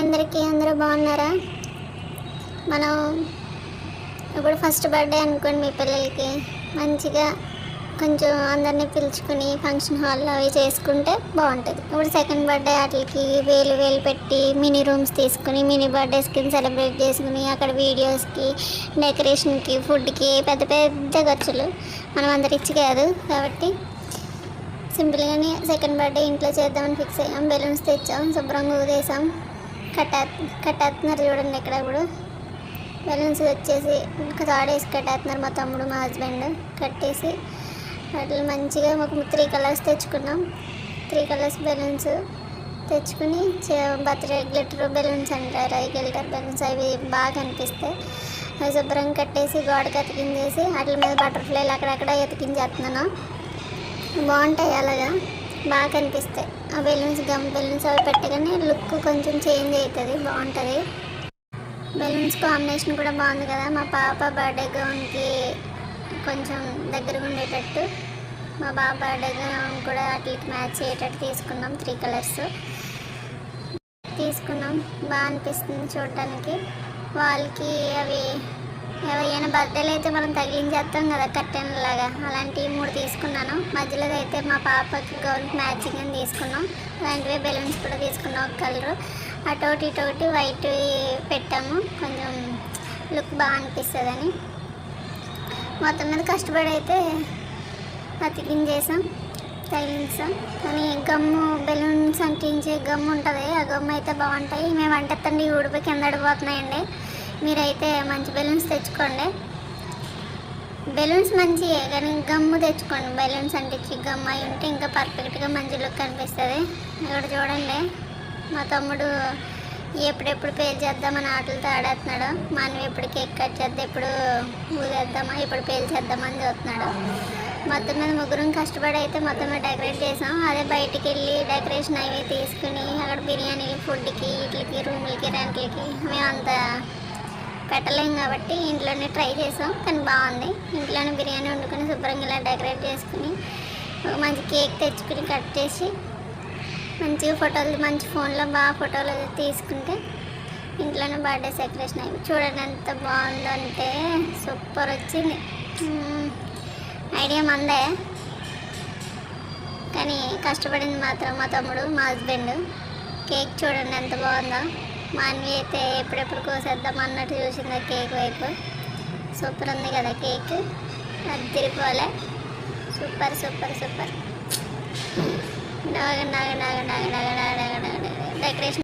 అందరికీ అందరూ బాగున్నారా? మనం ఇప్పుడు ఫస్ట్ బర్త్డే అనుకోండి, మీ పిల్లలకి మంచిగా కొంచెం అందరినీ పిలుచుకుని ఫంక్షన్ హాల్లో అవి చేసుకుంటే బాగుంటుంది. ఇప్పుడు సెకండ్ బర్త్డే వాటికి వేలు వేలు పెట్టి మినీ రూమ్స్ తీసుకుని మినీ బర్త్డేస్కి సెలబ్రేట్ చేసుకుని అక్కడ వీడియోస్కి, డెకరేషన్కి, ఫుడ్కి పెద్ద పెద్ద ఖర్చులు. మనం అంత రిచ్ కాదు కాబట్టి సింపుల్గానే సెకండ్ బర్త్డే ఇంట్లో చేద్దామని ఫిక్స్ అయ్యాం. బెలూన్స్ తెచ్చాం, శుభ్రంగా ఊదేసాం. కట్టేస్తున్నారు చూడండి. ఇక్కడ ఇప్పుడు బెలూన్స్ వచ్చేసి తాడేసి కట్టేస్తున్నారు మా తమ్ముడు, మా హస్బెండ్. కట్టేసి వాటిని మంచిగా ఒక 3 కలర్స్ తెచ్చుకున్నాం. 3 కలర్స్ బెలూన్స్ తెచ్చుకుని బర్త్డే గ్లిటర్ బెలూన్స్ అంటారు, అవి గ్లిటర్ బెలూన్స్, అవి బాగా అనిపిస్తాయి. అవి శుభ్రంగా కట్టేసి గోడకి అతికించేసి వాటి మీద బటర్ఫ్లైలు అక్కడక్కడ ఎతికించేస్తున్నాను. బాగుంటాయి, అలాగా బాగా కనిపిస్తాయి. ఆ బెలూన్స్ గమ్ బెలూన్స్ అవి పెట్టగానే లుక్ కొంచెం చేంజ్ అవుతుంది, బాగుంటుంది. బెలూన్స్ కాంబినేషన్ కూడా బాగుంది కదా. మా పాప బర్త్డే గౌన్కి కొంచెం దగ్గరగా ఉండేటట్టు, మా బాబు బర్త్డే గౌన్ కూడా వాటికి మ్యాచ్ అయ్యేటట్టు తీసుకున్నాం. 3 కలర్స్ తీసుకున్నాం, బాగా అనిపిస్తుంది చూడటానికి. వాళ్ళకి అవి ఎవరైనా బర్త్డేలు అయితే మనం తగిలించేస్తాం కదా కర్టెన్ లాగా, అలాంటివి 3 తీసుకున్నాను. మధ్యలో అయితే మా పాపకి గౌన్కి మ్యాచింగ్ అని తీసుకున్నాం. అలాంటివి బెలూన్స్ కూడా తీసుకున్నాం, ఒక కలరు. అటోటి ఇటోటి వైట్ పెట్టాము, కొంచెం లుక్ బాగా అనిపిస్తుందని. మొత్తం మీద కష్టపడి అయితే అతికించేసాం, తగిలించాం. కానీ గమ్ము బెలూన్స్ అంటించే గమ్ము ఉంటుంది, ఆ గమ్ము అయితే బాగుంటాయి. మేము అంటేతండి ఊడిపోయి కింద పడిపోతున్నాయండి. మీరైతే మంచి బెలూన్స్ తెచ్చుకోండి. బెలూన్స్ మంచివే కానీ గమ్ము తెచ్చుకోండి. బెలూన్స్ అంటించి గమ్ము అయి ఉంటే ఇంకా పర్ఫెక్ట్గా మంచి లుక్ అనిపిస్తుంది. ఇక్కడ చూడండి, మా తమ్ముడు ఎప్పుడెప్పుడు పేరు చేద్దామని ఆటలతో ఆడేస్తున్నాడు. మనం ఎప్పుడు కేక్ కట్ చేద్దాం, ఎప్పుడు ఊదేద్దామా, ఇప్పుడు పేరు చేద్దామని చూస్తున్నాడు. మొత్తం మీద ముగ్గురం కష్టపడి అయితే మొత్తం మీద డెకరేట్ చేసాం. అదే బయటికి వెళ్ళి డెకరేషన్ అవి తీసుకుని అక్కడ బిర్యానీలు, ఫుడ్కి, వీటికి, రూములకి, రెంట్లకి మేము అంత పెట్టలేం కాబట్టి ఇంట్లోనే ట్రై చేసాం. కానీ బాగుంది. ఇంట్లోనే బిర్యానీ వండుకొని శుభ్రంగా ఇలా డెకరేట్ చేసుకుని ఒక మంచి కేక్ తెచ్చుకుని కట్ చేసి మంచిగా ఫోటోలు, మంచి ఫోన్లో బాగా ఫోటోలు తీసుకుంటే ఇంట్లోనే బర్త్డే సెలబ్రేషన్ అయ్యి చూడండి ఎంత బాగుందో అంటే సూపర్ వచ్చింది. ఐడియా మందే కానీ కష్టపడింది మాత్రం మా తమ్ముడు, మా హస్బెండ్. కేక్ చూడండి ఎంత బాగుందో. మా అన్వి అయితే ఎప్పుడెప్పుడు కోసేద్దాం అన్నట్టు చూసింది కేక్ వైపు. సూపర్ ఉంది కదా కేక్, అది తిరిగిపోలే. Super super super. డెకరేషన్